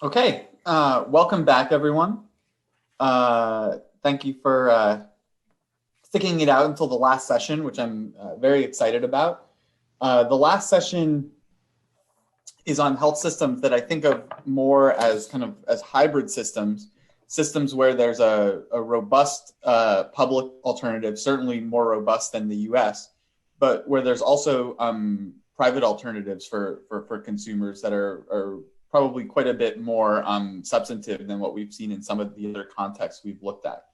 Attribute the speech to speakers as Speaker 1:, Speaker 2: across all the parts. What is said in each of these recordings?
Speaker 1: Okay, welcome back, everyone. Thank you for sticking it out until the last session, which I'm very excited about. The last session is on health systems that I think of more as kind of as hybrid systems where there's a robust public alternative, certainly more robust than the U.S., but where there's also private alternatives for consumers that are probably quite a bit more substantive than what we've seen in some of the other contexts we've looked at.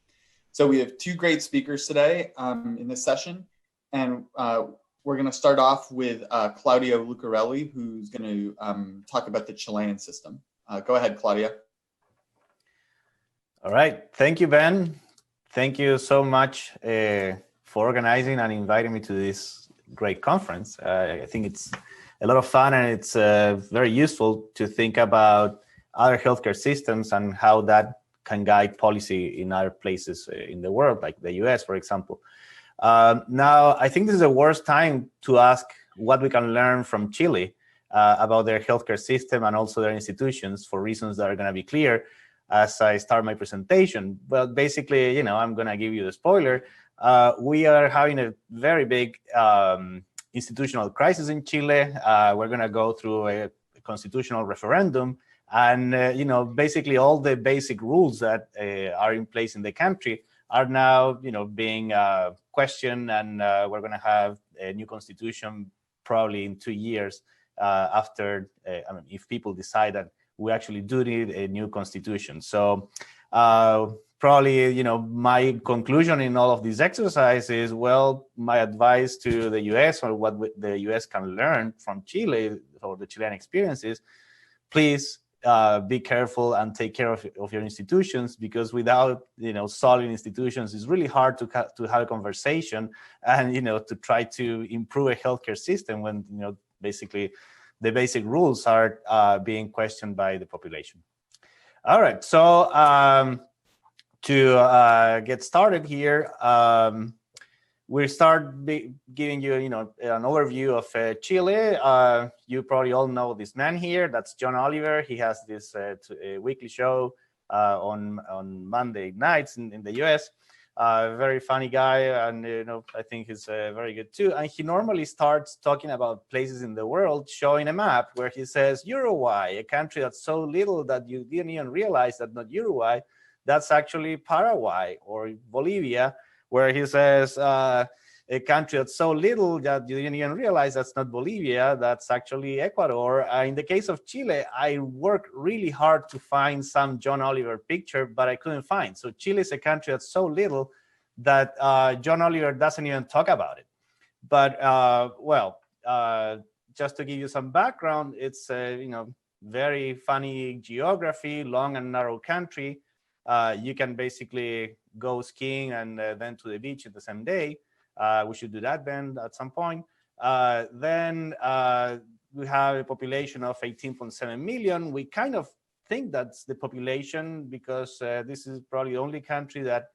Speaker 1: So we have two great speakers today in this session, and we're going to start off with Claudia Lucarelli, who's going to talk about the Chilean system. Go ahead, Claudia.
Speaker 2: All right. Thank you, Ben. Thank you so much for organizing and inviting me to this great conference. I think it's a lot of fun, and it's very useful to think about other healthcare systems and how that can guide policy in other places in the world, like the US, for example. Now, I think this is the worst time to ask what we can learn from Chile about their healthcare system and also their institutions for reasons that are going to be clear as I start my presentation. But basically, I'm going to give you the spoiler. We are having a very big institutional crisis in Chile. We're going to go through a constitutional referendum. And, basically all the basic rules that are in place in the country are now, being questioned. And we're going to have a new constitution probably in 2 years after, if people decide that we actually do need a new constitution. So probably, my conclusion in all of these exercises, well, my advice to the US or what the US can learn from Chile or the Chilean experiences, please be careful and take care of your institutions, because without solid institutions, it's really hard to have a conversation and to try to improve a healthcare system when basically the basic rules are being questioned by the population. All right, so to get started here, we start giving you, an overview of Chile. You probably all know this man here. That's John Oliver. He has this weekly show on Monday nights in the US. Very funny guy, and I think he's very good too. And he normally starts talking about places in the world, showing a map where he says Uruguay, a country that's so little that you didn't even realize that not Uruguay, that's actually Paraguay, or Bolivia, where he says a country that's so little that you didn't even realize that's not Bolivia, that's actually Ecuador. In the case of Chile, I worked really hard to find some John Oliver picture, but I couldn't find. So Chile is a country that's so little that John Oliver doesn't even talk about it. But, just to give you some background, it's very funny geography, long and narrow country. You can basically go skiing and then to the beach in the same day. We should do that then at some point. Then we have a population of 18.7 million. We kind of think that's the population because this is probably the only country that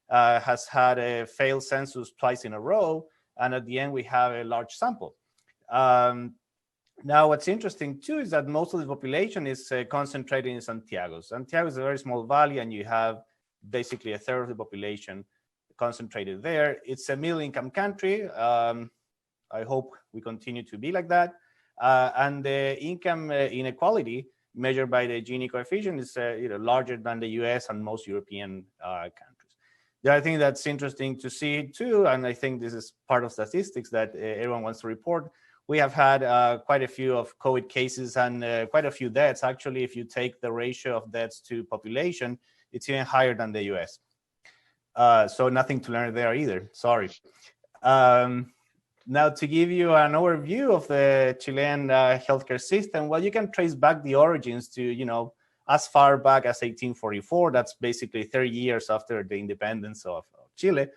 Speaker 2: has had a failed census twice in a row. And at the end, we have a large sample. Now, what's interesting, too, is that most of the population is concentrated in Santiago. Santiago is a very small valley, and you have basically a third of the population concentrated there. It's a middle-income country. I hope we continue to be like that. And the income inequality measured by the Gini coefficient is larger than the US and most European countries. The other thing that's interesting to see, too, and I think this is part of statistics that everyone wants to report, we have had quite a few of COVID cases and quite a few deaths. Actually, if you take the ratio of deaths to population, it's even higher than the US. So nothing to learn there either, sorry. Now, to give you an overview of the Chilean healthcare system, well, you can trace back the origins to, as far back as 1844. That's basically 30 years after the independence of Chile.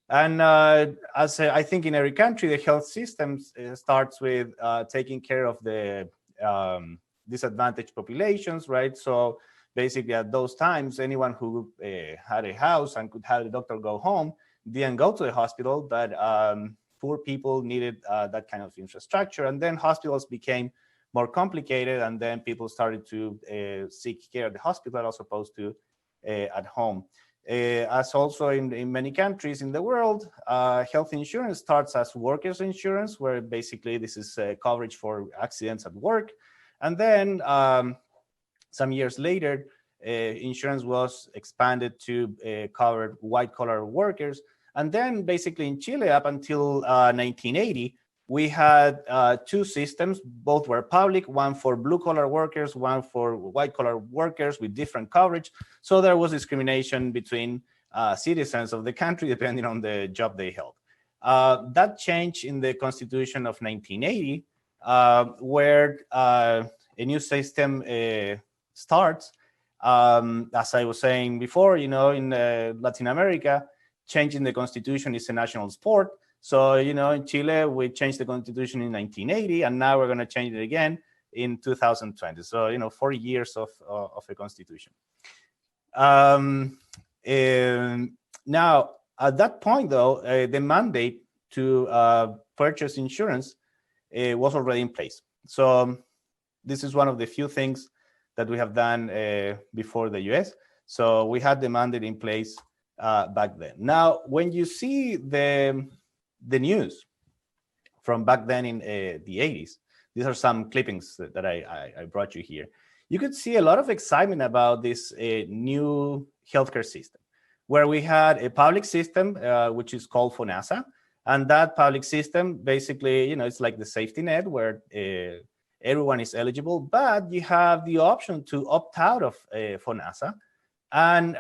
Speaker 2: And as I think in every country, the health system starts with taking care of the disadvantaged populations, right? So basically at those times, anyone who had a house and could have the doctor go home didn't go to the hospital, but poor people needed that kind of infrastructure. And then hospitals became more complicated, and then people started to seek care at the hospital as opposed to at home. As also in many countries in the world, health insurance starts as workers' insurance, where basically this is coverage for accidents at work. And then some years later, insurance was expanded to cover white-collar workers. And then basically in Chile, up until 1980, we had two systems. Both were public, one for blue-collar workers, one for white-collar workers with different coverage. So there was discrimination between citizens of the country depending on the job they held. That changed in the Constitution of 1980, where a new system starts. As I was saying before, in Latin America, changing the Constitution is a national sport. So, in Chile, we changed the Constitution in 1980, and now we're going to change it again in 2020. So, 4 years of a Constitution. Now, at that point, though, the mandate to purchase insurance was already in place. So this is one of the few things that we have done before the US. So we had the mandate in place back then. Now, when you see the news from back then in the 80s, these are some clippings that I brought you here. You could see a lot of excitement about this new healthcare system, where we had a public system, which is called FONASA. And that public system, basically, it's like the safety net where everyone is eligible, but you have the option to opt out of FONASA and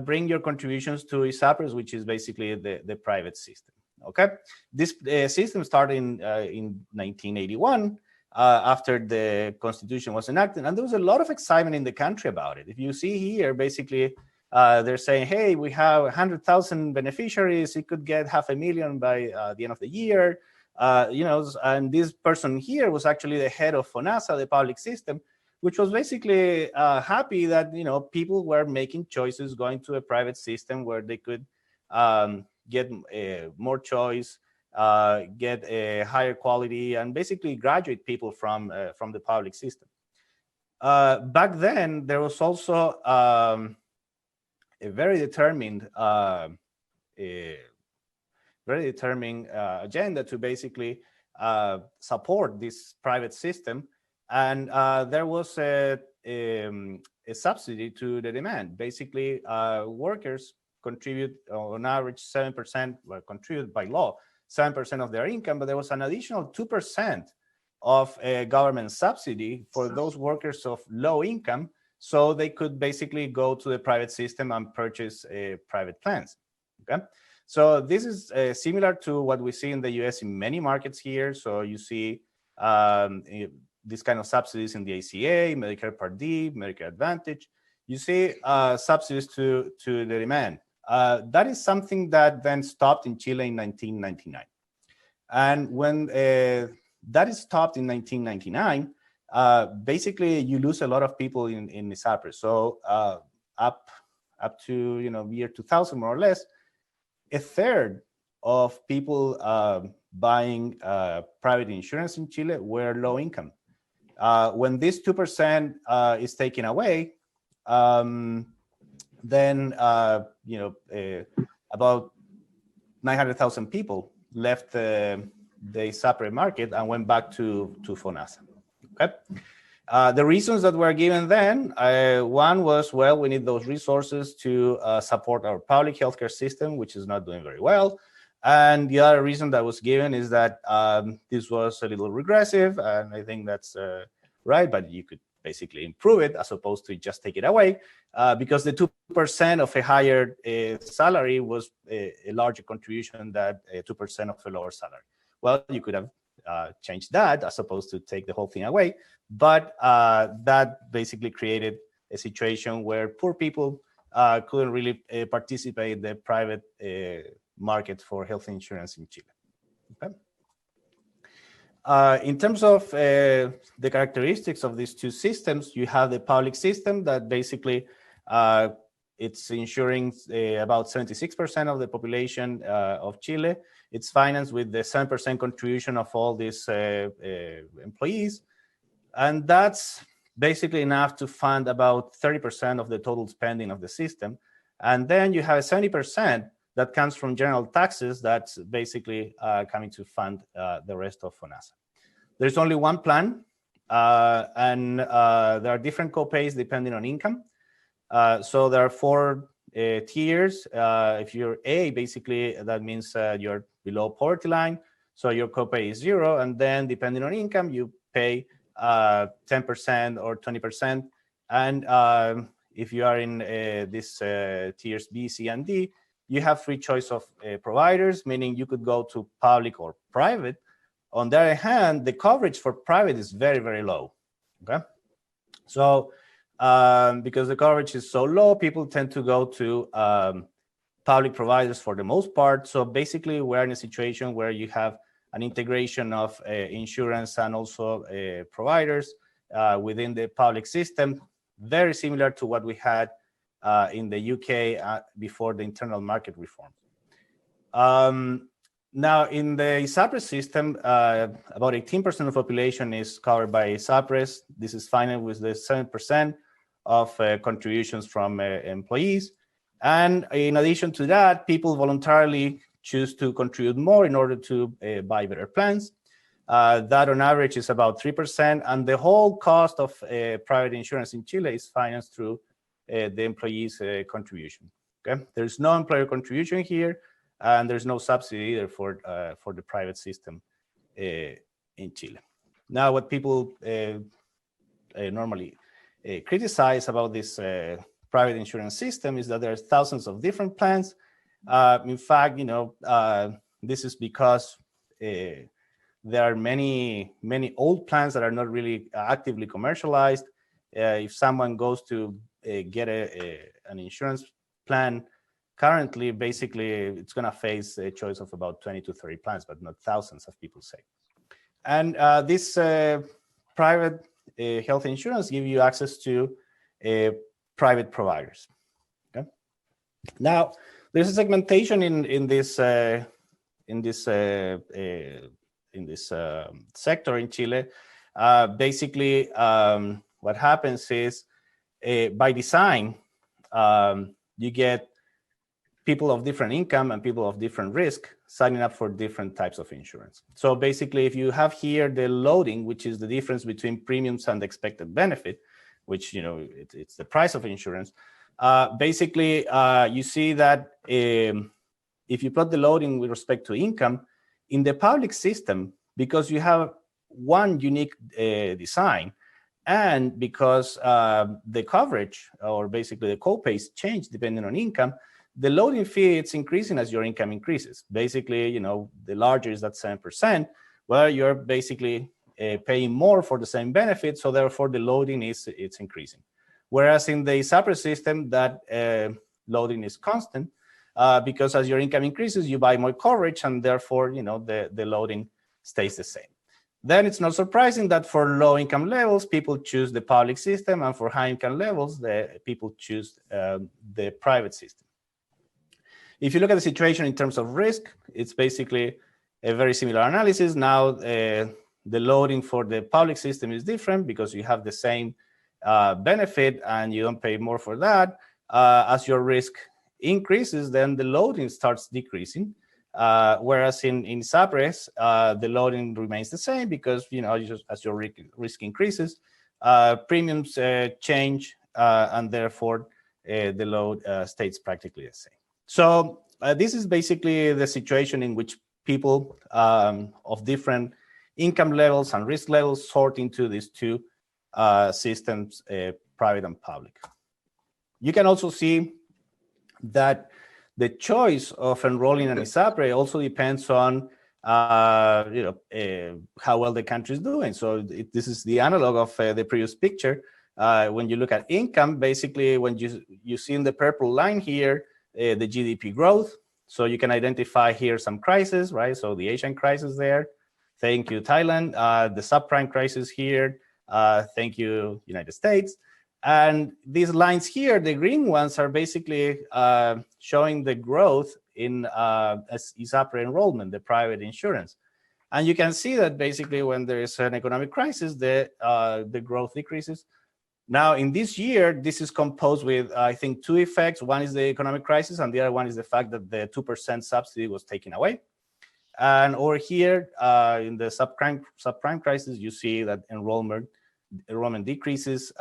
Speaker 2: bring your contributions to ISAPRES, which is basically the private system. Okay, this system started in 1981 after the Constitution was enacted, and there was a lot of excitement in the country about it. If you see here, basically, they're saying, hey, we have 100,000 beneficiaries. It could get 500,000 by the end of the year. And this person here was actually the head of FONASA, the public system, which was basically happy that, people were making choices going to a private system where they could get more choice, get a higher quality, and basically graduate people from the public system. Back then, there was also a very determined agenda to basically support this private system, and there was a subsidy to the demand. Basically, workers contribute on average 7%, well, contribute by law 7% of their income, but there was an additional 2% of a government subsidy for those workers of low income, so they could basically go to the private system and purchase private plans. Okay, so this is similar to what we see in the US in many markets here. So you see this kind of subsidies in the ACA, Medicare Part D, Medicare Advantage. You see subsidies to the demand. That is something that then stopped in Chile in 1999. And when that is stopped in 1999, basically you lose a lot of people in ISAPRES. So up to year 2000, more or less, a third of people buying private insurance in Chile were low income. When this 2% is taken away, then about 900,000 people left the ISAPRES market and went back to FONASA. Okay. The reasons that were given then, one was, well, we need those resources to support our public healthcare system, which is not doing very well. And the other reason that was given is that this was a little regressive, and I think that's right, but you could basically improve it as opposed to just take it away, because the 2% of a higher salary was a larger contribution than 2% of a lower salary. Well, you could have changed that as opposed to take the whole thing away, but that basically created a situation where poor people couldn't really participate in the private market for health insurance in Chile. Okay. In terms of the characteristics of these two systems, you have the public system that basically it's insuring about 76% of the population of Chile. It's financed with the 7% contribution of all these employees. And that's basically enough to fund about 30% of the total spending of the system. And then you have 70% that comes from general taxes that's basically coming to fund the rest of FONASA. There's only one plan, and there are different copays depending on income. So there are 4 tiers. If you're A, basically that means you're below poverty line, so your copay is 0, and then depending on income, you pay 10% or 20%. And if you are in this tiers B, C, and D, you have free choice of providers, meaning you could go to public or private. On the other hand, the coverage for private is very, very low. Okay, so because the coverage is so low, people tend to go to public providers for the most part. So basically, we're in a situation where you have an integration of insurance and also providers within the public system, very similar to what we had in the UK before the internal market reform. Now, in the ISAPRES system, about 18% of the population is covered by ISAPRES. This is financed with the 7% of contributions from employees. And in addition to that, people voluntarily choose to contribute more in order to buy better plans. That on average is about 3%. And the whole cost of private insurance in Chile is financed through the employees' contribution. Okay, there's no employer contribution here, and there's no subsidy either for the private system in Chile. Now, what people normally criticize about this private insurance system is that there are thousands of different plans. In fact, this is because there are many old plans that are not really actively commercialized. If someone goes to get an insurance plan currently, basically it's going to face a choice of about 20 to 30 plans, but not thousands, as people say. And this private health insurance give you access to private providers. Okay. Now, there's a segmentation in this sector in Chile. Basically, what happens is, by design, you get people of different income and people of different risk signing up for different types of insurance. So basically, if you have here the loading, which is the difference between premiums and expected benefit, which it's the price of insurance. Basically, you see that if you plot the loading with respect to income in the public system, because you have one unique design, and because the coverage or basically the copays change depending on income, the loading fee, it's increasing as your income increases. Basically, the larger is that 7%, where you're basically paying more for the same benefit, so therefore the loading it's increasing. Whereas in the ISAPRES system, that loading is constant because as your income increases, you buy more coverage, and therefore the loading stays the same. Then it's not surprising that for low income levels, people choose the public system, and for high income levels, the people choose the private system. If you look at the situation in terms of risk, it's basically a very similar analysis. Now, the loading for the public system is different because you have the same benefit and you don't pay more for that. As your risk increases, then the loading starts decreasing. Whereas in ISAPRES, the loading remains the same because as your risk increases, premiums change, and therefore the load stays practically the same. So this is basically the situation in which people of different income levels and risk levels sort into these two systems, private and public. You can also see that the choice of enrolling in ISAPRE also depends on how well the country is doing. So this is the analog of the previous picture. When you look at income, basically when you see in the purple line here, the GDP growth. So you can identify here some crises, right? So the Asian crisis there. Thank you, Thailand. The subprime crisis here. Thank you, United States. And these lines here, the green ones, are basically showing the growth in ISAPRE enrollment, the private insurance. And you can see that basically when there is an economic crisis, the growth decreases. Now, in this year, this is composed with, I think, two effects. One is the economic crisis, and the other one is the fact that the 2% subsidy was taken away. And over here, in the subprime crisis, you see that enrollment decreases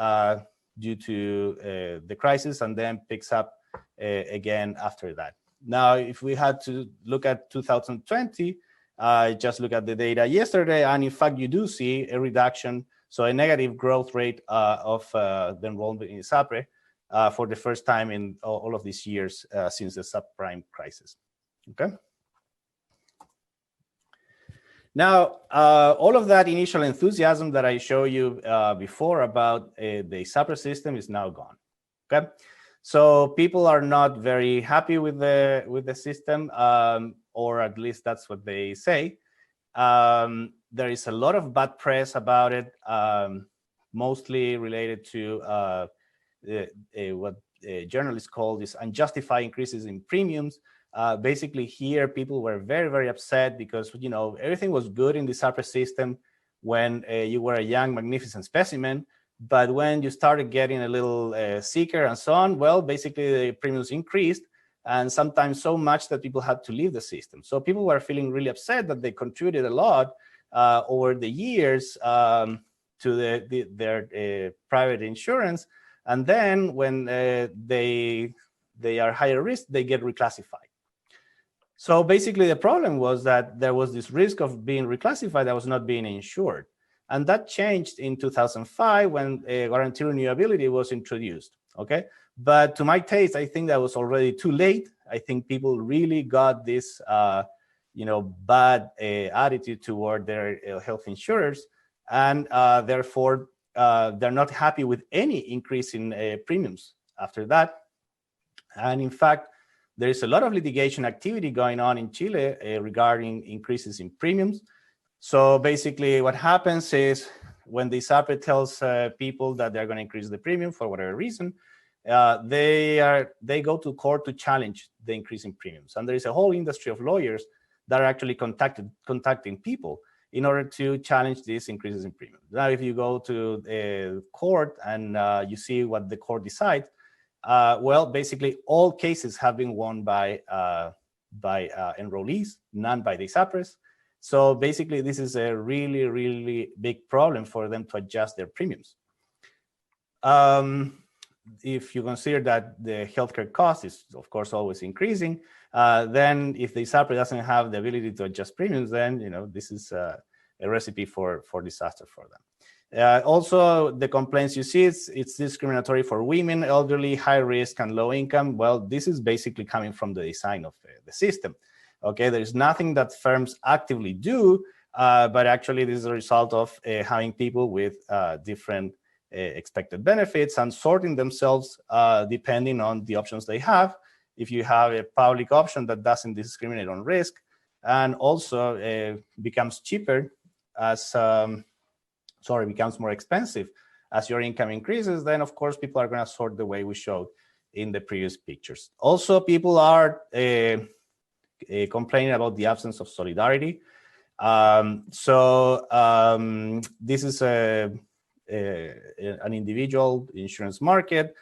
Speaker 2: due to the crisis, and then picks up again after that. Now, if we had to look at 2020, just look at the data yesterday, and in fact, you do see a reduction, so a negative growth rate of the enrollment in ISAPRE for the first time in all of these years since the subprime crisis. Okay. Now, all of that initial enthusiasm that I showed you before about the ISAPRE system is now gone. Okay, so people are not very happy with the system, or at least that's what they say. There is a lot of bad press about it, mostly related to what journalists call these unjustified increases in premiums. Basically, here people were very, very upset because everything was good in the ISAPRE system when you were a young, magnificent specimen. But when you started getting a little sicker and so on, well, basically the premiums increased, and sometimes so much that people had to leave the system. So people were feeling really upset that they contributed a lot over the years to their private insurance, and then when they are higher risk, they get reclassified. So basically, the problem was that there was this risk of being reclassified that was not being insured. And that changed in 2005 when guaranteed renewability was introduced, okay? But to my taste, I think that was already too late. I think people really got this, bad attitude toward their health insurers. And therefore, they're not happy with any increase in premiums after that. And in fact, there is a lot of litigation activity going on in Chile regarding increases in premiums. So basically what happens is when the ISAPRE tells people that they're going to increase the premium for whatever reason, they go to court to challenge the increase in premiums. And there is a whole industry of lawyers that are actually contacting people in order to challenge these increases in premium. Now, if you go to a court and you see what the court decides, well, basically all cases have been won by enrollees, none by the ISAPRES. So basically, this is a really, really big problem for them to adjust their premiums. If you consider that the healthcare cost is, of course, always increasing, then if the ISAPRE doesn't have the ability to adjust premiums, then this is a recipe for disaster for them. Also, the complaints you see, it's discriminatory for women, elderly, high risk, and low income. Well, this is basically coming from the design of the system. Okay, there's nothing that firms actively do, but actually this is a result of having people with different expected benefits and sorting themselves depending on the options they have. If you have a public option that doesn't discriminate on risk and also becomes cheaper as, becomes more expensive as your income increases, then of course people are going to sort the way we showed in the previous pictures. Also, people are complaining about the absence of solidarity. This is an individual insurance market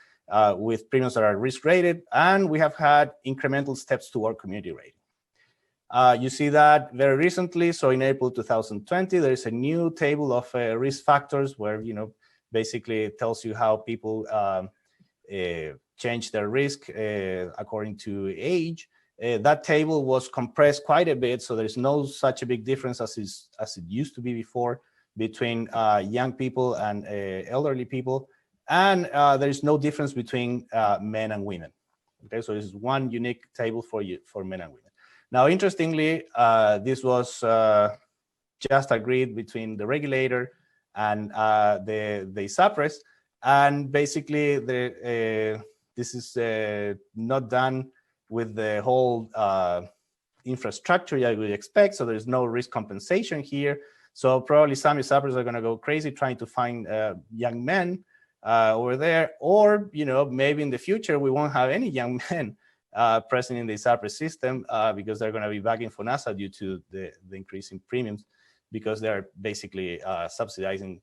Speaker 2: with premiums that are risk rated, and we have had incremental steps toward community rating. You see that very recently. So in April 2020, there is a new table of risk factors where, basically it tells you how people change their risk according to age. That table was compressed quite a bit, so there's no such a big difference as it used to be before between young people and elderly people, and there is no difference between men and women. Okay, so this is one unique table for men and women. Now, interestingly, this was just agreed between the regulator and the ISAPRES, and basically this is not done with the whole infrastructure you would expect, so there's no risk compensation here. So probably some ISAPRES are going to go crazy trying to find young men over there, or maybe in the future we won't have any young men present in the ISAPRES system because they're going to be back in FONASA due to the increase in premiums. because they're basically subsidizing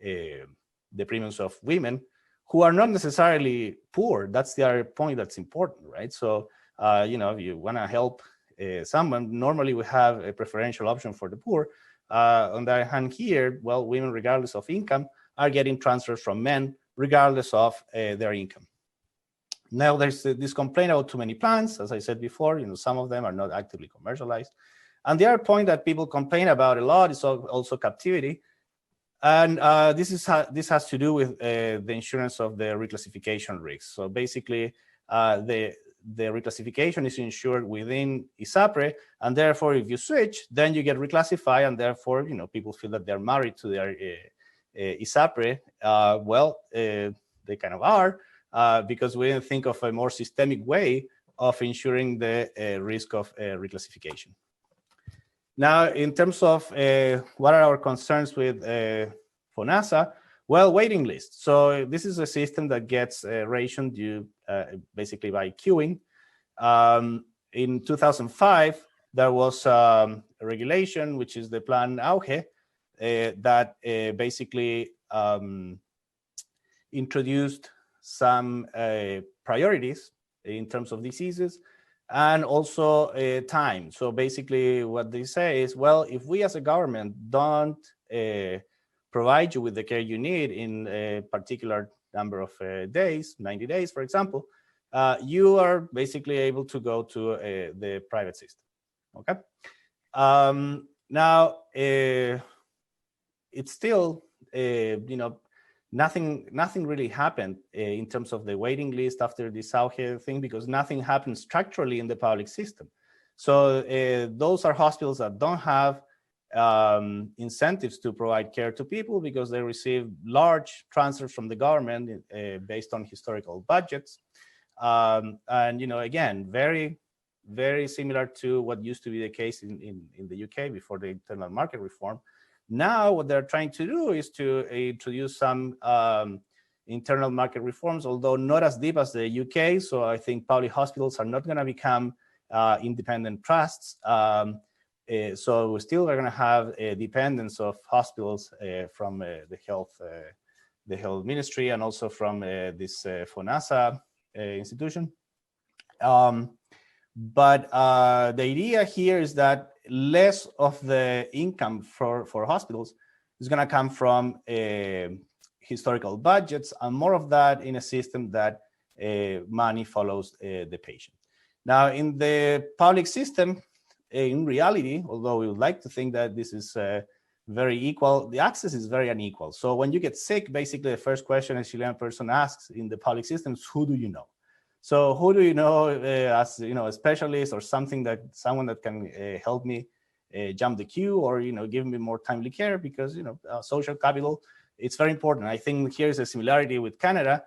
Speaker 2: the premiums of women who are not necessarily poor. That's the other point that's important, right? So, if you want to help someone, normally we have a preferential option for the poor. On the other hand here, well, women, regardless of income, are getting transfers from men, regardless of their income. Now, there's this complaint about too many plans. As I said before, some of them are not actively commercialized. And the other point that people complain about a lot is also captivity. And this has to do with the insurance of the reclassification risks. So basically, the reclassification is insured within ISAPRE, and therefore, if you switch, then you get reclassified, and therefore, people feel that they're married to their ISAPRE. They kind of are, because we didn't think of a more systemic way of ensuring the risk of reclassification. Now, in terms of what are our concerns with FONASA, well, waiting list. So this is a system that gets rationed basically by queuing. In 2005, there was a regulation, which is the Plan Auge, that basically introduced some priorities in terms of diseases and also time. So basically what they say is, well, if we as a government don't provide you with the care you need in a particular number of days, 90 days, for example, you are basically able to go to the private system, okay? Now, it's still, nothing really happened in terms of the waiting list after this Auge thing, because nothing happened structurally in the public system. So those are hospitals that don't have incentives to provide care to people because they receive large transfers from the government based on historical budgets. And, again, very, very similar to what used to be the case in the UK before the internal market reform. Now, what they're trying to do is to introduce some internal market reforms, although not as deep as the UK. So I think public hospitals are not going to become independent trusts. So we still are going to have a dependence of hospitals from the health ministry and also from this FONASA institution. But the idea here is that less of the income for hospitals is going to come from historical budgets, and more of that in a system that money follows the patient. Now, in the public system, in reality, although we would like to think that this is very equal, the access is very unequal. So when you get sick, basically the first question a Chilean person asks in the public system is, who do you know? So who do you know as a specialist or someone that can help me jump the queue or give me more timely care, because social capital, it's very important. I think here is a similarity with Canada.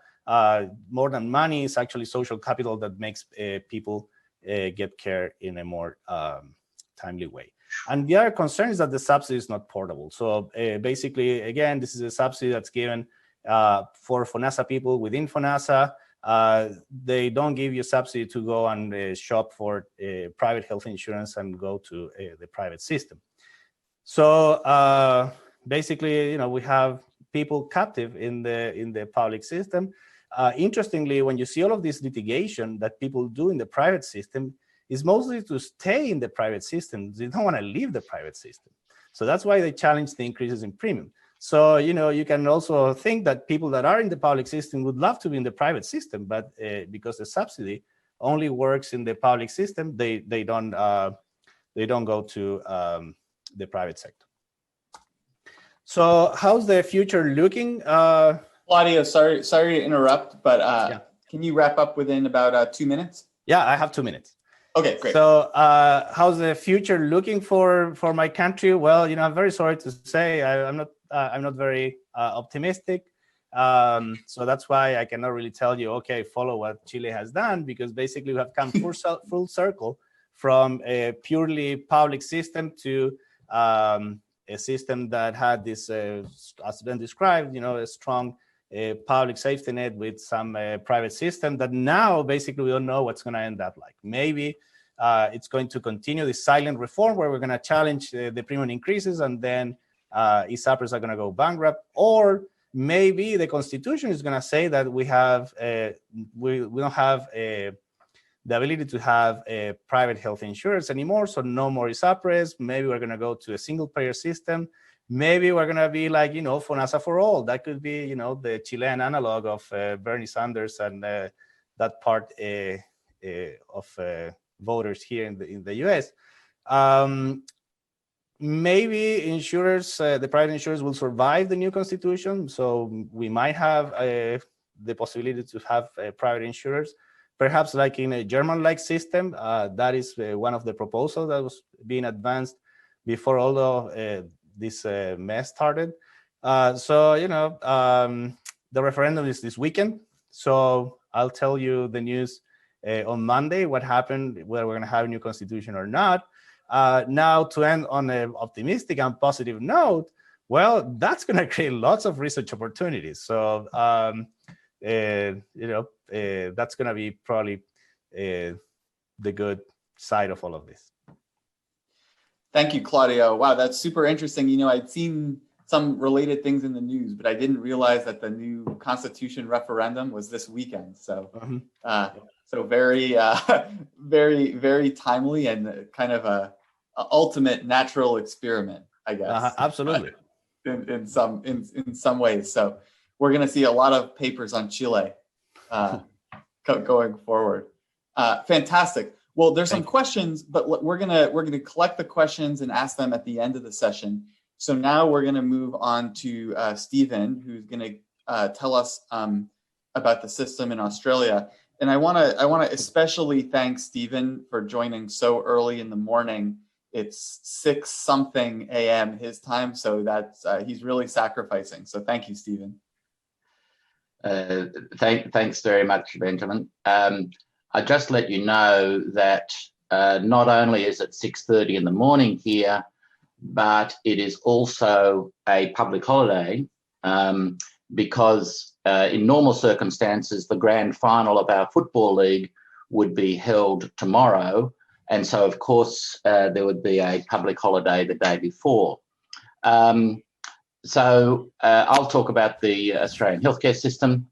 Speaker 2: More than money is actually social capital that makes people get care in a more timely way. And the other concern is that the subsidy is not portable. So basically, again, this is a subsidy that's given for FONASA people within FONASA. They don't give you subsidy to go and shop for private health insurance and go to the private system. So basically, we have people captive in the public system. Interestingly, when you see all of this litigation that people do in the private system, is mostly to stay in the private system. They don't want to leave the private system. So that's why they challenge the increases in premium. So, you can also think that people that are in the public system would love to be in the private system, but because the subsidy only works in the public system, they don't go to the private sector. So how's the future looking?
Speaker 1: Claudio, sorry to interrupt, but Can you wrap up within about 2 minutes?
Speaker 2: Yeah, I have 2 minutes.
Speaker 1: Okay, great.
Speaker 2: So how's the future looking for my country? Well, I'm very sorry to say I'm not very optimistic. So that's why I cannot really tell you, okay, follow what Chile has done, because basically we have come full circle from a purely public system to a system that had this, as been described, a strong public safety net with some private system that now basically we don't know what's going to end up like. Maybe it's going to continue the silent reform where we're going to challenge the premium increases, and then ISAPRES are going to go bankrupt. Or maybe the Constitution is going to say that we don't have the ability to have a private health insurance anymore, so no more ISAPRES. Maybe we're going to go to a single payer system. Maybe we're going to be like, FONASA for all. That could be, the Chilean analog of Bernie Sanders and that part of voters here in the US. Maybe insurers, the private insurers will survive the new constitution. So we might have the possibility to have private insurers, perhaps like in a German-like system. That is one of the proposals that was being advanced before all of this mess started. The referendum is this weekend. So I'll tell you the news on Monday, what happened, whether we're going to have a new constitution or not. Now, to end on an optimistic and positive note, well, that's going to create lots of research opportunities. So, that's going to be probably the good side of all of this.
Speaker 1: Thank you, Claudio. Wow, that's super interesting. I'd seen some related things in the news, but I didn't realize that the new constitution referendum was this weekend. So, so very, very, very timely and kind of a ultimate natural experiment, I guess.
Speaker 2: Absolutely.
Speaker 1: In some ways. So we're going to see a lot of papers on Chile going forward. Fantastic. Well, there's some questions, but we're gonna collect the questions and ask them at the end of the session. So now we're gonna move on to Stephen, who's gonna tell us about the system in Australia. And I wanna especially thank Stephen for joining so early in the morning. It's 6-something a.m. his time, so that's he's really sacrificing. So thank you, Stephen.
Speaker 3: Thanks very much, Benjamin. I just let you know that not only is it 6:30 in the morning here, but it is also a public holiday because in normal circumstances, the grand final of our football league would be held tomorrow. And so, of course, there would be a public holiday the day before. So I'll talk about the Australian healthcare system.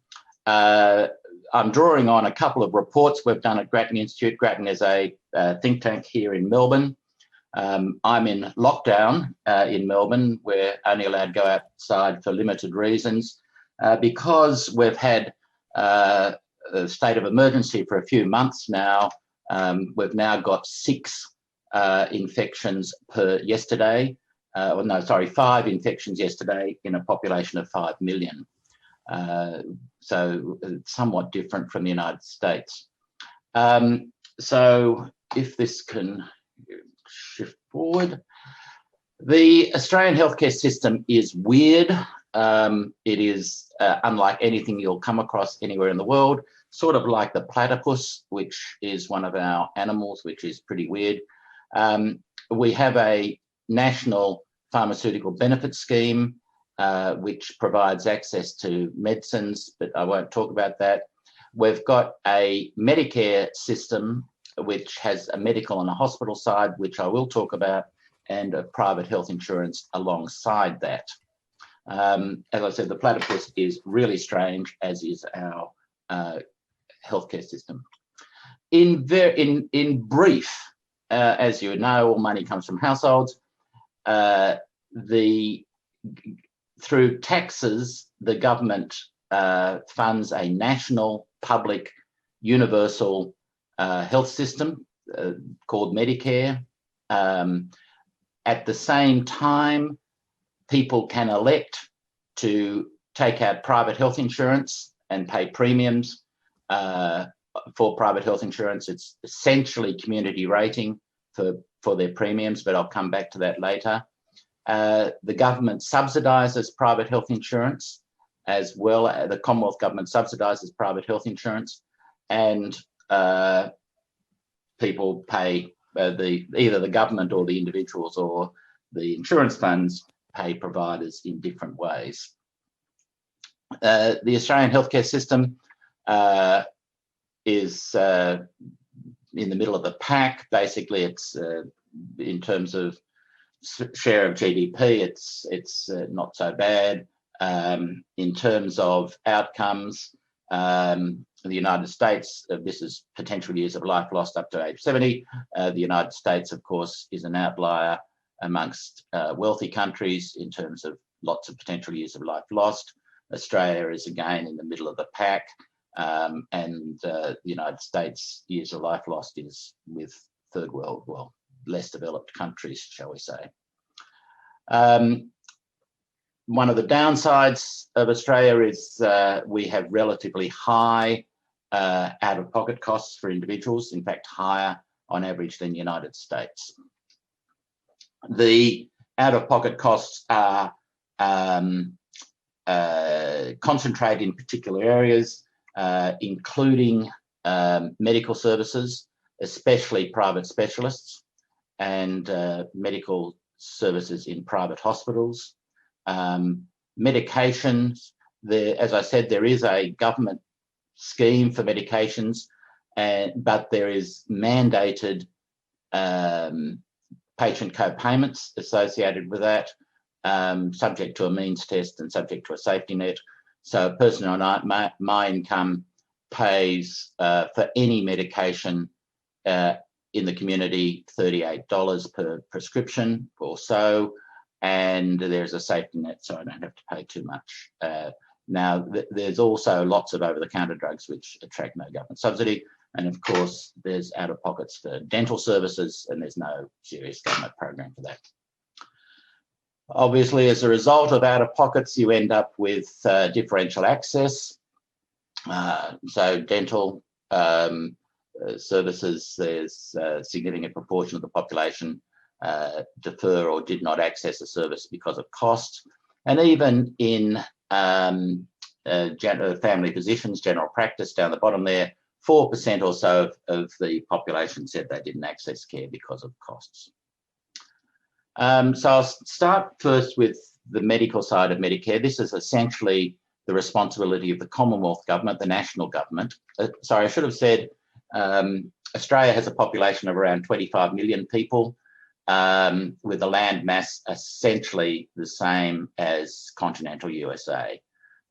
Speaker 3: I'm drawing on a couple of reports we've done at Grattan Institute. Grattan is a think tank here in Melbourne. I'm in lockdown in Melbourne. We're only allowed to go outside for limited reasons because we've had a state of emergency for a few months now. We've now got 6 infections per yesterday. 5 infections yesterday in a population of 5 million. So somewhat different from the United States. So if this can shift forward. The Australian healthcare system is weird. It is unlike anything you'll come across anywhere in the world, sort of like the platypus, which is one of our animals, which is pretty weird. We have a national pharmaceutical benefit scheme, which provides access to medicines, but I won't talk about that. We've got a Medicare system, which has a medical and a hospital side, which I will talk about, and a private health insurance alongside that. As I said, the platypus is really strange, as is our healthcare system. In brief, as you know, all money comes from households. Through taxes, the government funds a national public universal health system called Medicare. At the same time, people can elect to take out private health insurance and pay premiums for private health insurance. It's essentially community rating for their premiums, but I'll come back to that later. The government subsidises private health insurance as well. The Commonwealth government subsidises private health insurance, and people pay either the government or the individuals or the insurance funds pay providers in different ways. The Australian healthcare system is in the middle of the pack. Basically, it's in terms of share of GDP, it's not so bad. In terms of outcomes, the United States, this is potential years of life lost up to age 70. The United States, of course, is an outlier amongst wealthy countries in terms of lots of potential years of life lost. Australia is again in the middle of the pack, and the United States years of life lost is with third world, well, less developed countries, shall we say. One of the downsides of Australia is we have relatively high out-of-pocket costs for individuals, in fact, higher on average than the United States. The out-of-pocket costs are concentrated in particular areas, including medical services, especially private specialists, and medical services in private hospitals. Medications, as I said, there is a government scheme for medications, but there is mandated patient co-payments associated with that, subject to a means test and subject to a safety net. So a person on my income pays for any medication in the community $38 per prescription or so, and there's a safety net, so I don't have to pay too much. Now, there's also lots of over-the-counter drugs which attract no government subsidy, and of course, there's out-of-pockets for dental services, and there's no serious government program for that. Obviously, as a result of out-of-pockets, you end up with differential access. So dental services, there's a significant proportion of the population defer or did not access a service because of cost. And even in family physicians, general practice down the bottom there, 4% or so of the population said they didn't access care because of costs. So I'll start first with the medical side of Medicare. This is essentially the responsibility of the Commonwealth government, the national government. Sorry, I should have said Australia has a population of around 25 million people, with a land mass essentially the same as continental USA.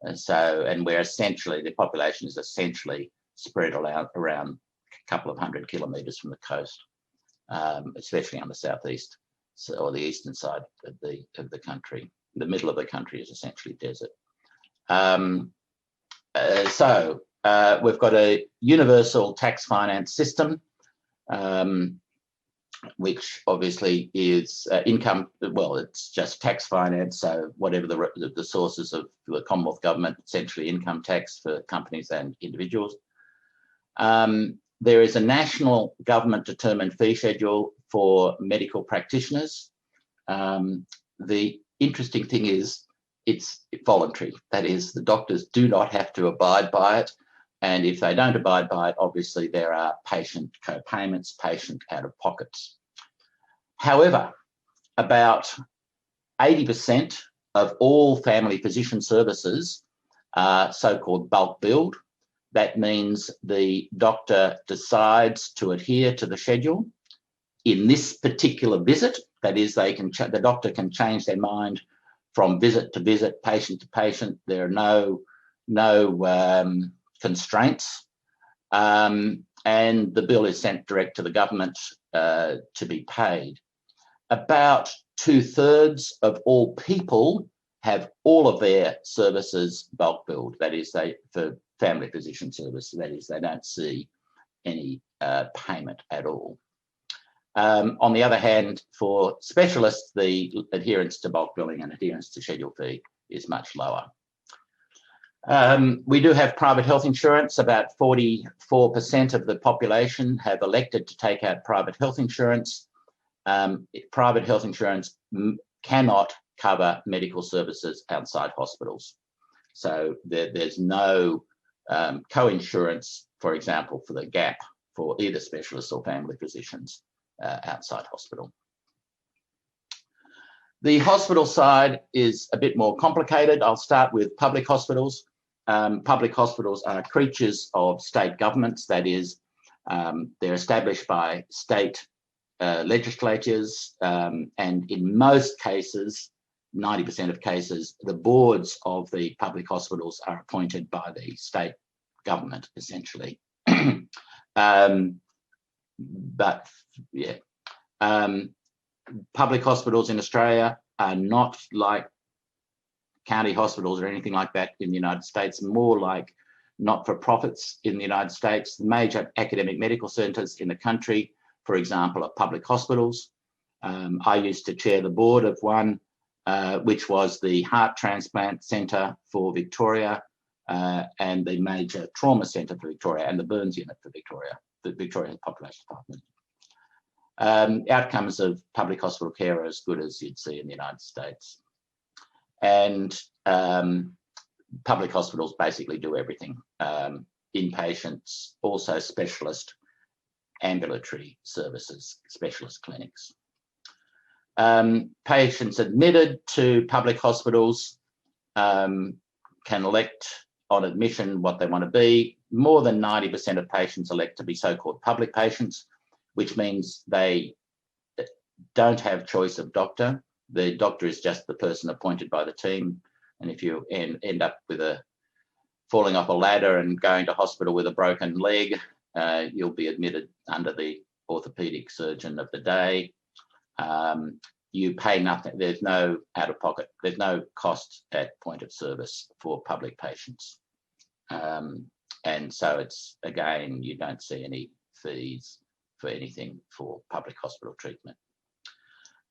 Speaker 3: And where essentially the population is essentially spread around a couple of 100 kilometres from the coast, especially on the southeast or the eastern side of the country. The middle of the country is essentially desert. So we've got a universal tax finance system, which obviously is income, well, it's just tax finance, so whatever the sources of the Commonwealth government, essentially income tax for companies and individuals. There is a national government determined fee schedule for medical practitioners. The interesting thing is it's voluntary. That is, the doctors do not have to abide by it. And if they don't abide by it, obviously there are patient co-payments, patient out-of-pockets. However, about 80% of all family physician services are so-called bulk billed. That means the doctor decides to adhere to the schedule in this particular visit. That is, the doctor can change their mind from visit to visit, patient to patient. There are no constraints, and the bill is sent direct to the government to be paid. About 2/3 of all people have all of their services bulk billed. That is, for family physician service, that is, they don't see any payment at all. On the other hand, for specialists, the adherence to bulk billing and adherence to schedule fee is much lower. We do have private health insurance. About 44% of the population have elected to take out private health insurance. Private health insurance cannot cover medical services outside hospitals. So there's no co-insurance, for example, for the gap for either specialists or family physicians outside hospital. The hospital side is a bit more complicated. I'll start with public hospitals. Public hospitals are creatures of state governments. That is, They're established by state legislatures, and in most cases, 90% of cases, the boards of the public hospitals are appointed by the state government, essentially. But yeah, public hospitals in Australia are not like county hospitals or anything like that in the United States, more like not-for-profits in the United States. The major academic medical centres in the country, for example, are public hospitals. I used to chair the board of one, which was the Heart Transplant Centre for Victoria, and the major trauma centre for Victoria, and the burns unit for Victoria, the Victorian Population Department. Outcomes of public hospital care are as good as you'd see in the United States. And public hospitals basically do everything. Inpatients, also specialist ambulatory services, specialist clinics. Patients admitted to public hospitals can elect on admission what they want to be. More than 90% of patients elect to be so-called public patients, which means they don't have choice of doctor. The doctor is just the person appointed by the team. And if you end up with falling off a ladder and going to hospital with a broken leg, you'll be admitted under the orthopedic surgeon of the day. You pay nothing. There's no out-of-pocket. There's no cost at point of service for public patients. And so it's, again, you don't see any fees for anything for public hospital treatment.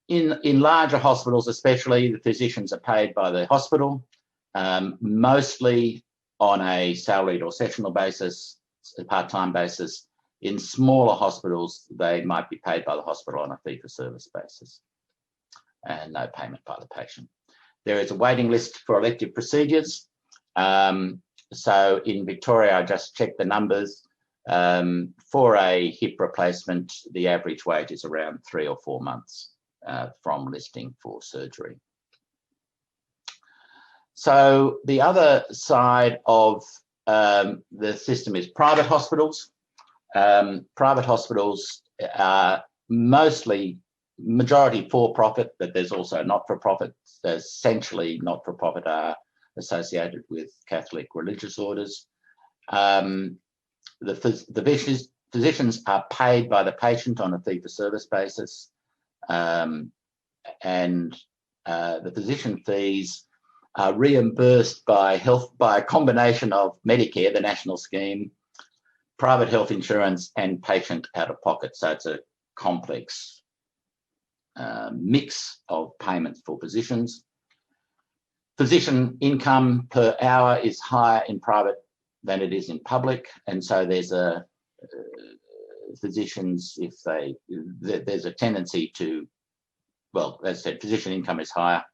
Speaker 3: In larger hospitals especially, the physicians are paid by the hospital, mostly on a salaried or sessional basis, a part-time basis. In smaller hospitals, they might be paid by the hospital on a fee-for-service basis and no payment by the patient. There is a waiting list for elective procedures. So in Victoria, I just checked the numbers. For a hip replacement, the average wait is around 3 or 4 months from listing for surgery. So the other side of the system is private hospitals. Private hospitals are mostly majority for-profit, but there's also not-for-profit. Essentially, not-for-profit are associated with Catholic religious orders. The physicians are paid by the patient on a fee-for-service basis, and the physician fees are reimbursed by a combination of Medicare, the national scheme, private health insurance, and patient out-of-pocket. So it's a complex mix of payments for physicians. Physician income per hour is higher in private than it is in public, and so there's physicians, there's a tendency to, well, as I said, physician income is higher.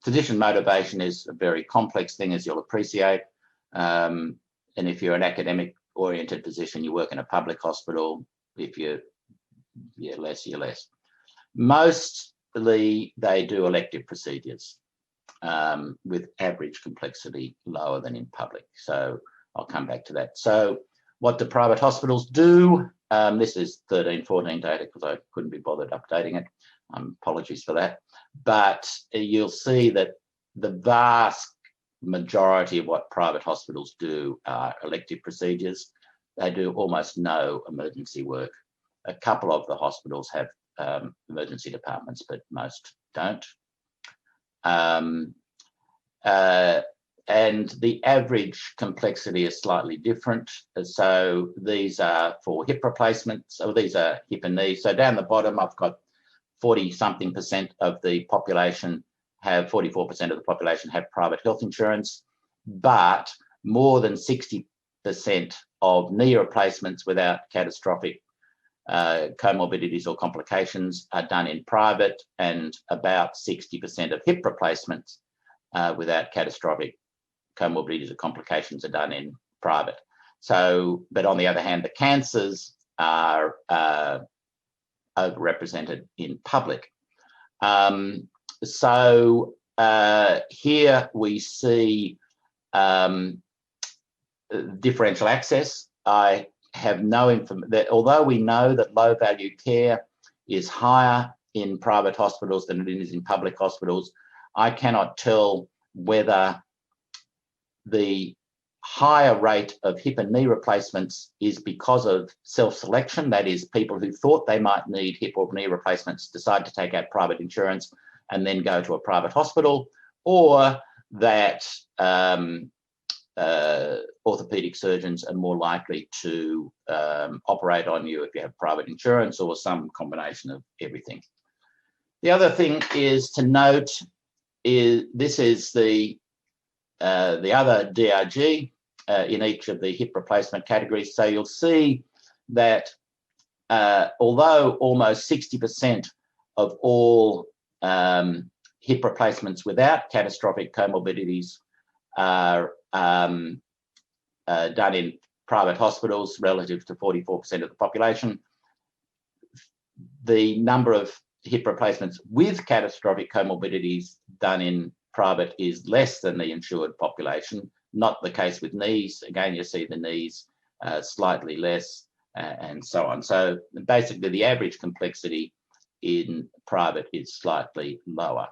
Speaker 3: Physician motivation is a very complex thing, as you'll appreciate. And if you're an academic-oriented physician, you work in a public hospital. If you're less, you're less. Mostly, they do elective procedures with average complexity lower than in public. So I'll come back to that. So what do private hospitals do? This is 13-14 data because I couldn't be bothered updating it. Apologies for that. But you'll see that the vast majority of what private hospitals do are elective procedures. They do almost no emergency work. A couple of the hospitals have emergency departments, but most don't. And the average complexity is slightly different. So these are for hip replacements. So these are hip and knee. So down the bottom, I've got 40-something% of the population have, 44% of the population have private health insurance, but more than 60% of knee replacements without catastrophic comorbidities or complications are done in private, and about 60% of hip replacements without catastrophic comorbidities or complications are done in private. So, but on the other hand, the cancers are overrepresented in public. So here we see differential access. I have no information that although we know that low value care is higher in private hospitals than it is in public hospitals, I cannot tell whether the higher rate of hip and knee replacements is because of self-selection, that is, people who thought they might need hip or knee replacements decide to take out private insurance and then go to a private hospital, or that orthopedic surgeons are more likely to operate on you if you have private insurance, or some combination of everything. The other thing is to note is this is the other DRG in each of the hip replacement categories. So you'll see that although almost 60% of all hip replacements without catastrophic comorbidities are done in private hospitals relative to 44% of the population, the number of hip replacements with catastrophic comorbidities done in private is less than the insured population. Not the case with knees. Again, you see the knees slightly less and so on. So basically the average complexity in private is slightly lower.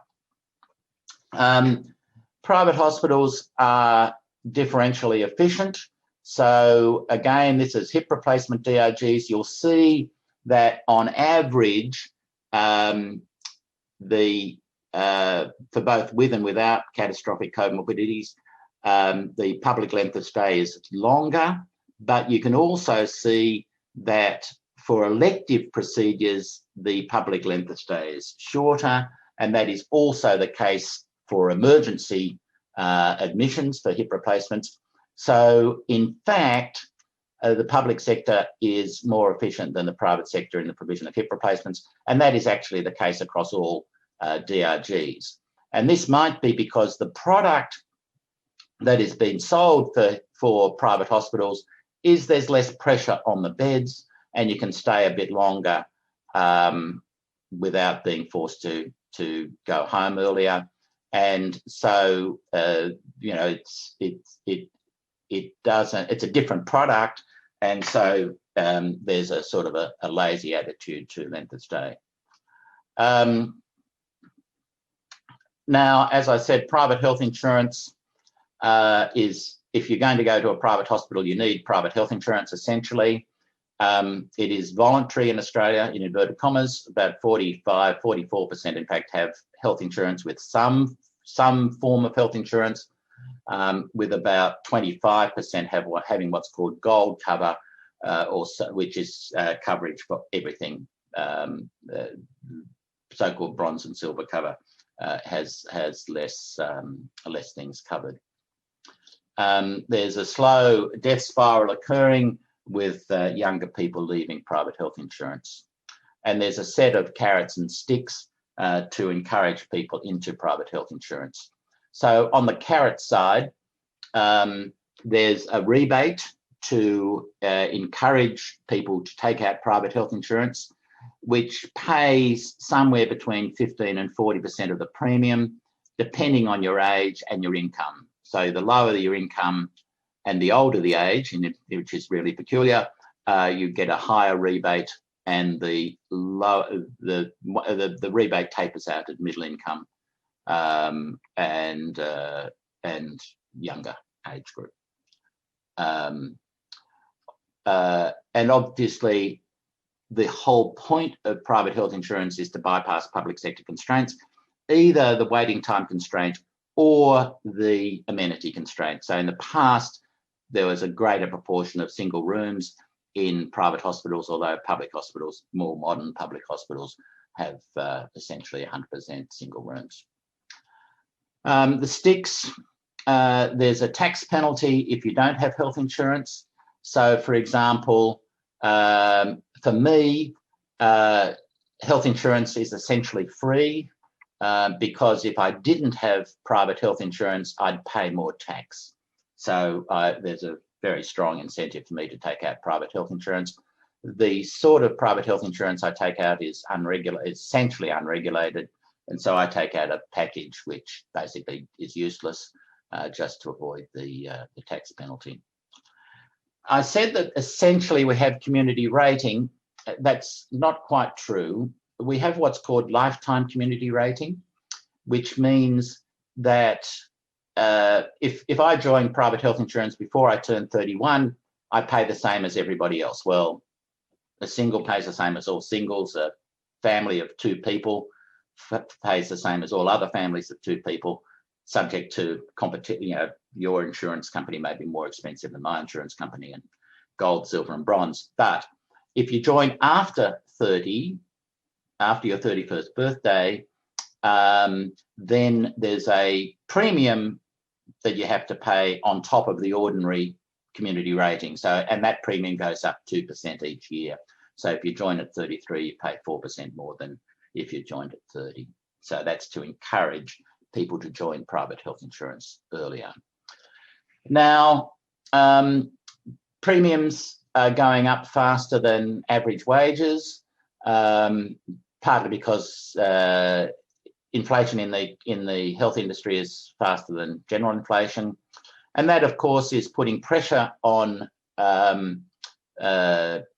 Speaker 3: Private hospitals are differentially efficient. So again, this is hip replacement DRGs. You'll see that on average, for both with and without catastrophic comorbidities, the public length of stay is longer, but you can also see that for elective procedures, the public length of stay is shorter, and that is also the case for emergency admissions for hip replacements. So in fact, the public sector is more efficient than the private sector in the provision of hip replacements, and that is actually the case across all DRGs. And this might be because the product that is being sold for private hospitals is there's less pressure on the beds, and you can stay a bit longer without being forced to go home earlier. And so it's a different product, and so there's a sort of a lazy attitude to length of stay. Now, as I said, private health insurance is, if you're going to go to a private hospital, you need private health insurance essentially. It is voluntary in Australia, in inverted commas. About 44% in fact have health insurance with some form of health insurance, with about 25% having what's called gold cover, which is coverage for everything. So-called bronze and silver cover has less things covered. There's a slow death spiral occurring with younger people leaving private health insurance. And there's a set of carrots and sticks to encourage people into private health insurance. So on the carrot side, there's a rebate to encourage people to take out private health insurance, which pays somewhere between 15 and 40% of the premium, depending on your age and your income. So the lower your income and the older the age, which is really peculiar, you get a higher rebate, and the rebate tapers out at middle income and younger age group. And obviously, the whole point of private health insurance is to bypass public sector constraints, either the waiting time constraint or the amenity constraint. So in the past, there was a greater proportion of single rooms in private hospitals, although public hospitals, more modern public hospitals, have essentially 100% single rooms. The sticks, there's a tax penalty if you don't have health insurance. So for example, for me, health insurance is essentially free because if I didn't have private health insurance, I'd pay more tax. So there's a very strong incentive for me to take out private health insurance. The sort of private health insurance I take out is essentially unregulated, and so I take out a package which basically is useless just to avoid the tax penalty. I said that essentially we have community rating. That's not quite true. We have what's called lifetime community rating, which means that if I joined private health insurance before I turned 31, I pay the same as everybody else. Well, a single pays the same as all singles. A family of 2 people pays the same as all other families of 2 people, subject to competition. You know, your insurance company may be more expensive than my insurance company, and gold, silver, and bronze. But if you join after 30, after your 31st birthday, then there's a premium that you have to pay on top of the ordinary community rating. So, and that premium goes up 2% each year. So if you join at 33, you pay 4% more than if you joined at 30. So that's to encourage people to join private health insurance earlier. Now, premiums are going up faster than average wages, partly because inflation in the health industry is faster than general inflation. And that, of course, is putting pressure on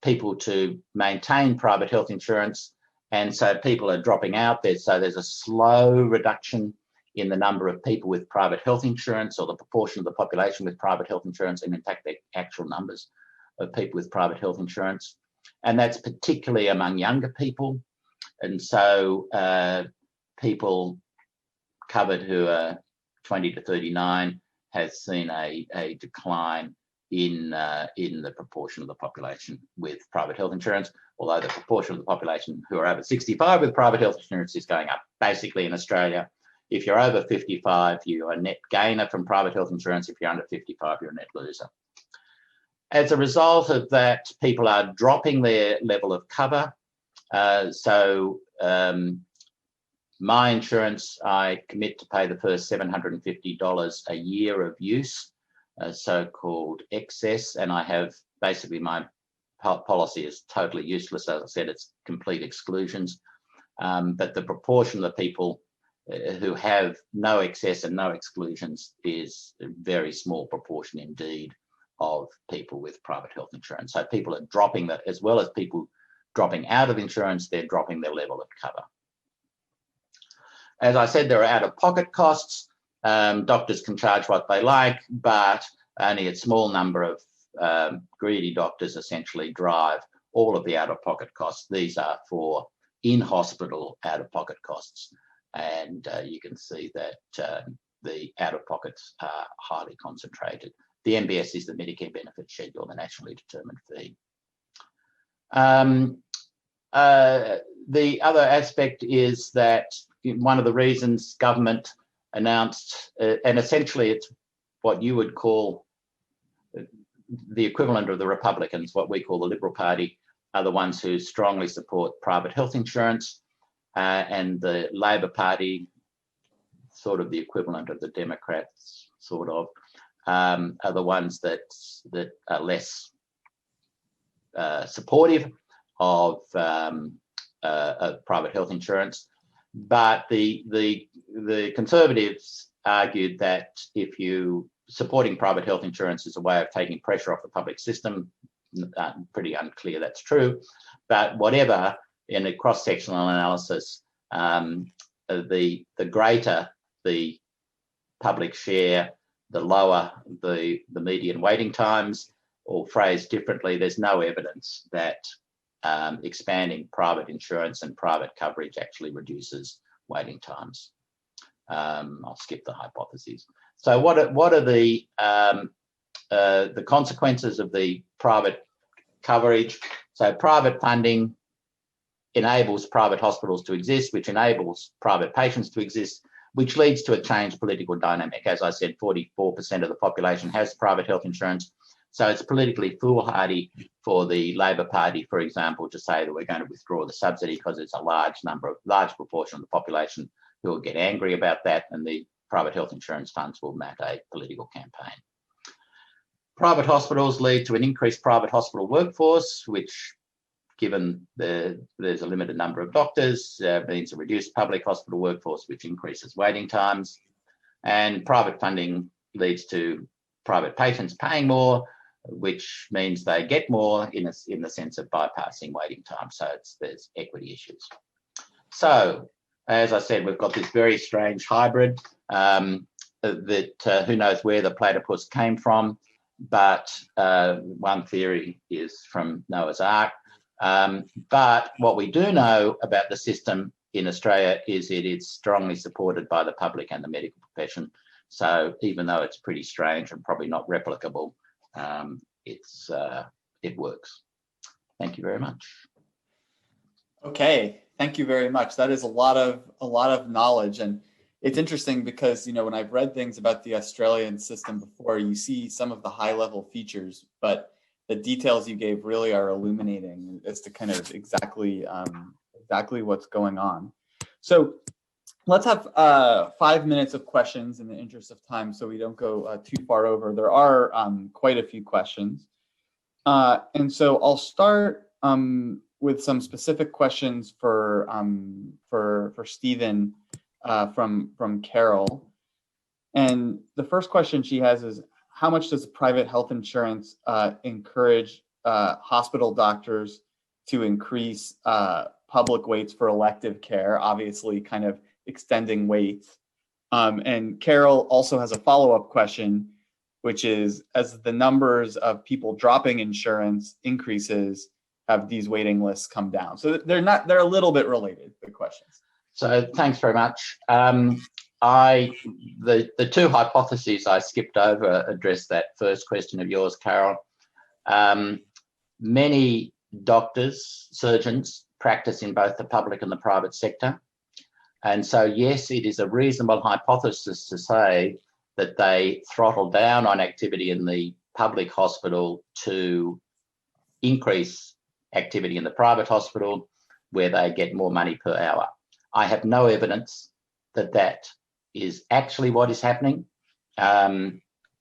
Speaker 3: people to maintain private health insurance. And so people are dropping out there. So there's a slow reduction in the number of people with private health insurance, or the proportion of the population with private health insurance, and in fact, the actual numbers of people with private health insurance. And that's particularly among younger people. And so people covered who are 20 to 39 has seen a decline in the proportion of the population with private health insurance, although the proportion of the population who are over 65 with private health insurance is going up. Basically, in Australia, if you're over 55, you're a net gainer from private health insurance. If you're under 55, you're a net loser. As a result of that, people are dropping their level of cover. My insurance, I commit to pay the first $750 a year of use, so-called excess, and I have basically my policy is totally useless. As I said, it's complete exclusions, but the proportion of the people who have no excess and no exclusions is a very small proportion indeed of people with private health insurance. So people are dropping that, as well as people dropping out of insurance, they're dropping their level of cover. As I said, there are out-of-pocket costs. Doctors can charge what they like, but only a small number of greedy doctors essentially drive all of the out-of-pocket costs. These are for in-hospital out-of-pocket costs. And you can see that the out-of-pockets are highly concentrated. The MBS is the Medicare Benefit Schedule, the nationally determined fee. The other aspect is that one of the reasons government announced, and essentially it's what you would call the equivalent of the Republicans, what we call the Liberal Party, are the ones who strongly support private health insurance, and the Labor Party, sort of the equivalent of the Democrats, sort of, are the ones that are less supportive of private health insurance. But the Conservatives argued that if you supporting private health insurance is a way of taking pressure off the public system, pretty unclear that's true. But whatever, in a cross-sectional analysis, the greater the public share, the lower the median waiting times, or phrased differently, there's no evidence that expanding private insurance and private coverage actually reduces waiting times. I'll skip the hypotheses. So what are the consequences of the private coverage? So private funding enables private hospitals to exist, which enables private patients to exist, which leads to a changed political dynamic. As I said, 44% of the population has private health insurance. So it's politically foolhardy for the Labor Party, for example, to say that we're going to withdraw the subsidy, because it's a large proportion of the population who will get angry about that, and the private health insurance funds will mount a political campaign. Private hospitals lead to an increased private hospital workforce, which, given there's a limited number of doctors, means a reduced public hospital workforce, which increases waiting times. And private funding leads to private patients paying more, which means they get more in the sense of bypassing waiting time. So there's equity issues. So, as I said, we've got this very strange hybrid that who knows where the platypus came from, but one theory is from Noah's Ark. But what we do know about the system in Australia is it is strongly supported by the public and the medical profession. So even though it's pretty strange and probably not replicable, it works. Thank you very much.
Speaker 1: Okay, thank you very much. That is a lot of knowledge, and it's interesting because, you know, when I've read things about the Australian system before, you see some of the high level features, but the details you gave really are illuminating as to kind of exactly what's going on. So let's have 5 minutes of questions in the interest of time, so we don't go too far over. There are quite a few questions, and so I'll start with some specific questions for Stephen from Carol. And the first question she has is, how much does private health insurance encourage hospital doctors to increase public waits for elective care, obviously kind of extending waits? And Carol also has a follow-up question, which is, as the numbers of people dropping insurance increases, have these waiting lists come down? So they're a little bit related, the questions.
Speaker 3: So thanks very much. The two hypotheses I skipped over address that first question of yours, Carol. Many doctors, surgeons, practice in both the public and the private sector. And so, yes, it is a reasonable hypothesis to say that they throttle down on activity in the public hospital to increase activity in the private hospital, where they get more money per hour. I have no evidence that that is actually what is happening.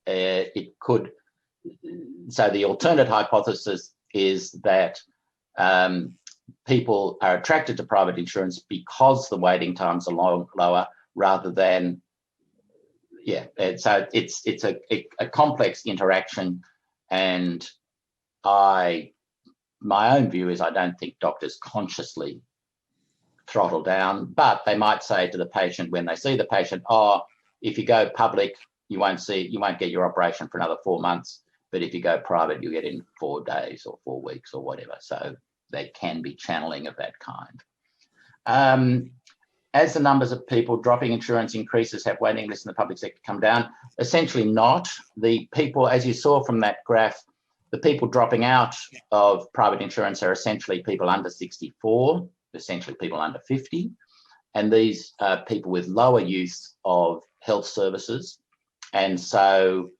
Speaker 3: It could. So the alternate hypothesis is that people are attracted to private insurance because the waiting times are lower, rather than, so it's a complex interaction, and my own view is I don't think doctors consciously throttle down, but they might say to the patient when they see the patient, oh, if you go public, you won't get your operation for another 4 months, but if you go private, you get in 4 days or 4 weeks or whatever. So they can be channeling of that kind. As the numbers of people dropping insurance increases, have waiting lists in the public sector come down? Essentially not. The people, as you saw from that graph, the people dropping out of private insurance are essentially people under 64, essentially people under 50. And these are people with lower use of health services. And so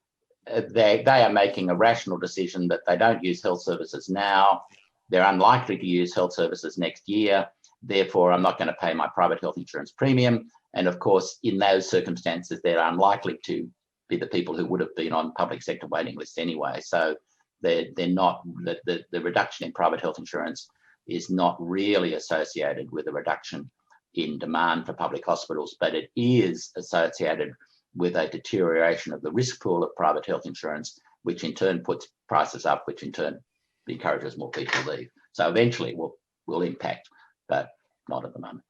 Speaker 3: they are making a rational decision that they don't use health services now. They're unlikely to use health services next year. Therefore, I'm not going to pay my private health insurance premium. And of course, in those circumstances, they're unlikely to be the people who would have been on public sector waiting lists anyway. So they're not, the reduction in private health insurance is not really associated with a reduction in demand for public hospitals, but it is associated with a deterioration of the risk pool of private health insurance, which in turn puts prices up, which in turn encourages more people to leave. So eventually it will impact, but not at the moment.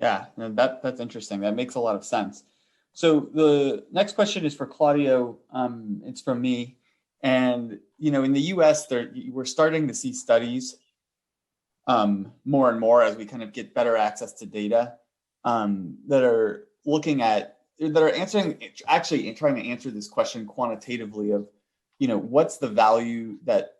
Speaker 1: Yeah, that's interesting. That makes a lot of sense. So the next question is for Claudio. It's from me. And, you know, in the US, we're starting to see studies more and more as we kind of get better access to data that are trying to answer this question quantitatively of, you know, what's the value that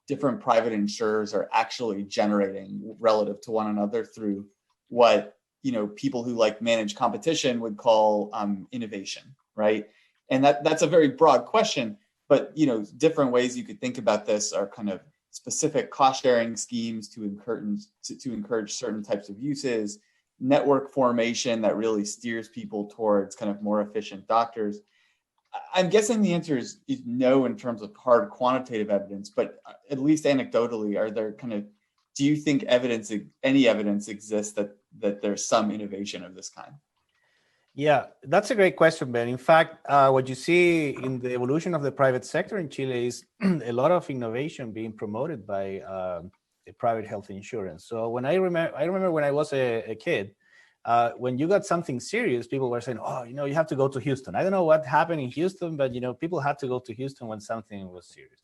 Speaker 1: different private insurers are actually generating relative to one another through what, you know, people who like manage competition would call innovation, right? And that's a very broad question, but, you know, different ways you could think about this are kind of specific cost sharing schemes to encourage certain types of uses, network formation that really steers people towards kind of more efficient doctors. I'm guessing the answer is no in terms of hard quantitative evidence, but at least anecdotally, do you think any evidence exists that there's some innovation of this kind?
Speaker 2: Yeah, that's a great question, Ben. In fact, what you see in the evolution of the private sector in Chile is a lot of innovation being promoted by the private health insurance. So when I remember when I was a kid, when you got something serious, people were saying, "Oh, you have to go to Houston." I don't know what happened in Houston, but people had to go to Houston when something was serious.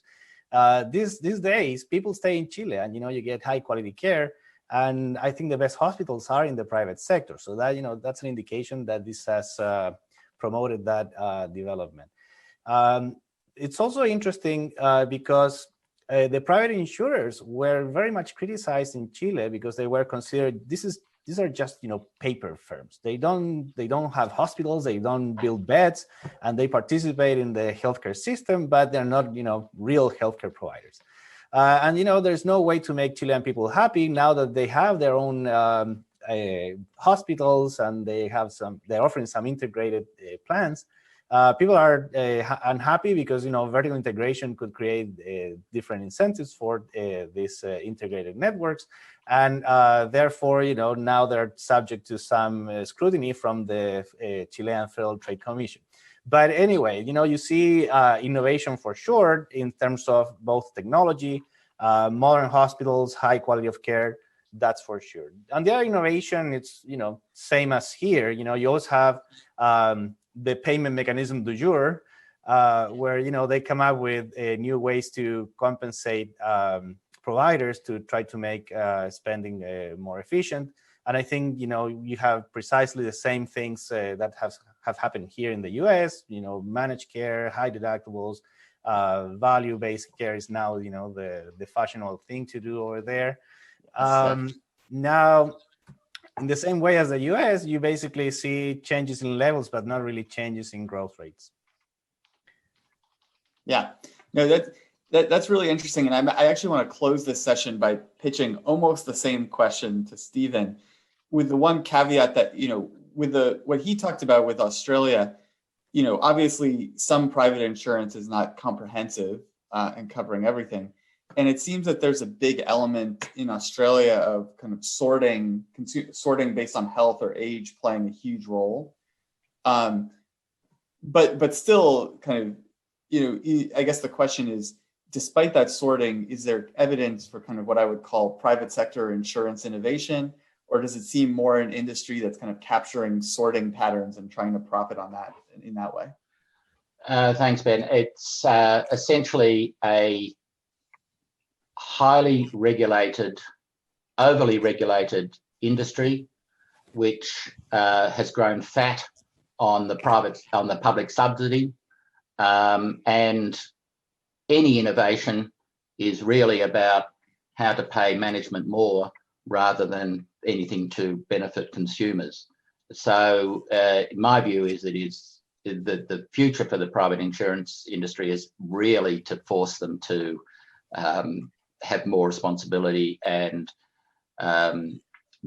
Speaker 2: These days, people stay in Chile, and you get high quality care. And I think the best hospitals are in the private sector. So that, that's an indication that this has promoted that development. It's also interesting because the private insurers were very much criticized in Chile because they were considered, these are just paper firms. They don't have hospitals, they don't build beds, and they participate in the healthcare system, but they're not real healthcare providers. And there's no way to make Chilean people happy now that they have their own hospitals and they're offering some integrated plans. People are unhappy because vertical integration could create different incentives for these integrated networks, and therefore now they're subject to some scrutiny from the Chilean Federal Trade Commission. But anyway, you see innovation for sure in terms of both technology, modern hospitals, high quality of care. That's for sure. And the other innovation, it's same as here. You always have the payment mechanism du jour, where they come up with new ways to compensate providers to try to make spending more efficient. And I think you have precisely the same things that have happened here in the U.S. Managed care, high deductibles, value-based care is now the fashionable thing to do over there. Now, in the same way as the U.S., you basically see changes in levels, but not really changes in growth rates.
Speaker 1: Yeah, no, that's really interesting, and I actually want to close this session by pitching almost the same question to Stephen, with the one caveat that with what he talked about with Australia, obviously some private insurance is not comprehensive and covering everything. And it seems that there's a big element in Australia of kind of sorting based on health or age playing a huge role. But still kind of, I guess the question is, despite that sorting, is there evidence for kind of what I would call private sector insurance innovation? Or does it seem more an industry that's kind of capturing sorting patterns and trying to profit on that in that way?
Speaker 3: Thanks, Ben. It's essentially a highly regulated, overly regulated industry, which has grown fat on the public subsidy, and any innovation is really about how to pay management more rather than anything to benefit consumers. So my view is the future for the private insurance industry is really to force them to have more responsibility and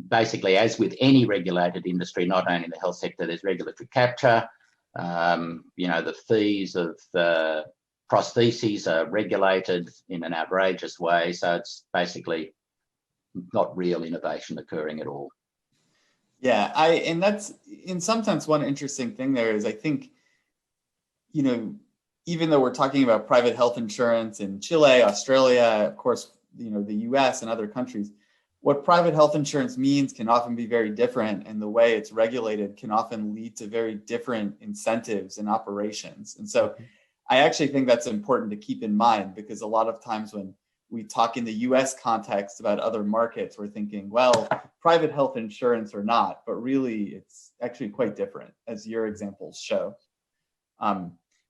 Speaker 3: basically, as with any regulated industry, not only in the health sector, there's regulatory capture. The fees of prostheses are regulated in an outrageous way. So it's basically not real innovation occurring at all.
Speaker 1: Yeah, and that's in some sense one interesting thing there is I think, even though we're talking about private health insurance in Chile, Australia, of course, the US and other countries, what private health insurance means can often be very different, and the way it's regulated can often lead to very different incentives and operations. And so I actually think that's important to keep in mind, because a lot of times when we talk in the US context about other markets, we're thinking, well, private health insurance or not, but really it's actually quite different, as your examples show.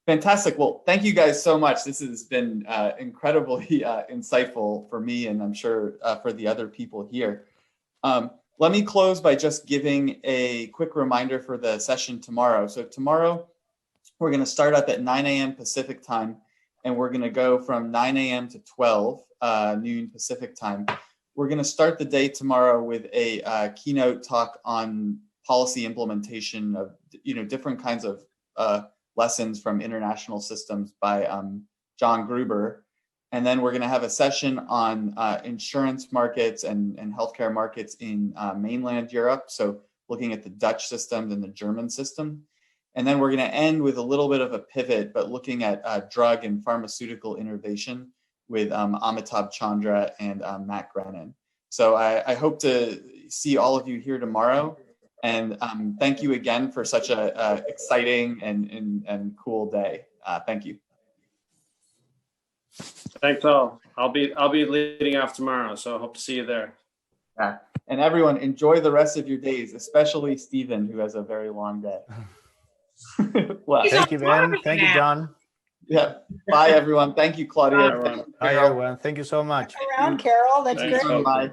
Speaker 1: Fantastic. Well, thank you guys so much. This has been incredibly insightful for me, and I'm sure for the other people here. Let me close by just giving a quick reminder for the session tomorrow. So tomorrow, we're going to start up at 9 a.m. Pacific time, and we're going to go from 9 a.m. to 12 noon Pacific time. We're going to start the day tomorrow with a keynote talk on policy implementation of different kinds of lessons from international systems by John Gruber. And then we're going to have a session on insurance markets and healthcare markets in mainland Europe. So looking at the Dutch system and the German system. And then we're going to end with a little bit of a pivot, but looking at drug and pharmaceutical innovation with Amitabh Chandra and Matt Grennan. So I hope to see all of you here tomorrow. And thank you again for such a exciting and cool day. Thank you.
Speaker 4: Thanks all. I'll be leading off tomorrow, so I hope to see you there.
Speaker 1: Yeah. And everyone, enjoy the rest of your days, especially Stephen, who has a very long day. Well,
Speaker 2: Thank you, Ben. Thank you, John.
Speaker 1: yeah. Bye, everyone. Thank you, Claudia.
Speaker 4: Bye, everyone.
Speaker 2: Hi, everyone. Thank you so much.
Speaker 5: Around, Carol. That's
Speaker 4: Thanks,
Speaker 5: great.
Speaker 4: all.
Speaker 1: Bye.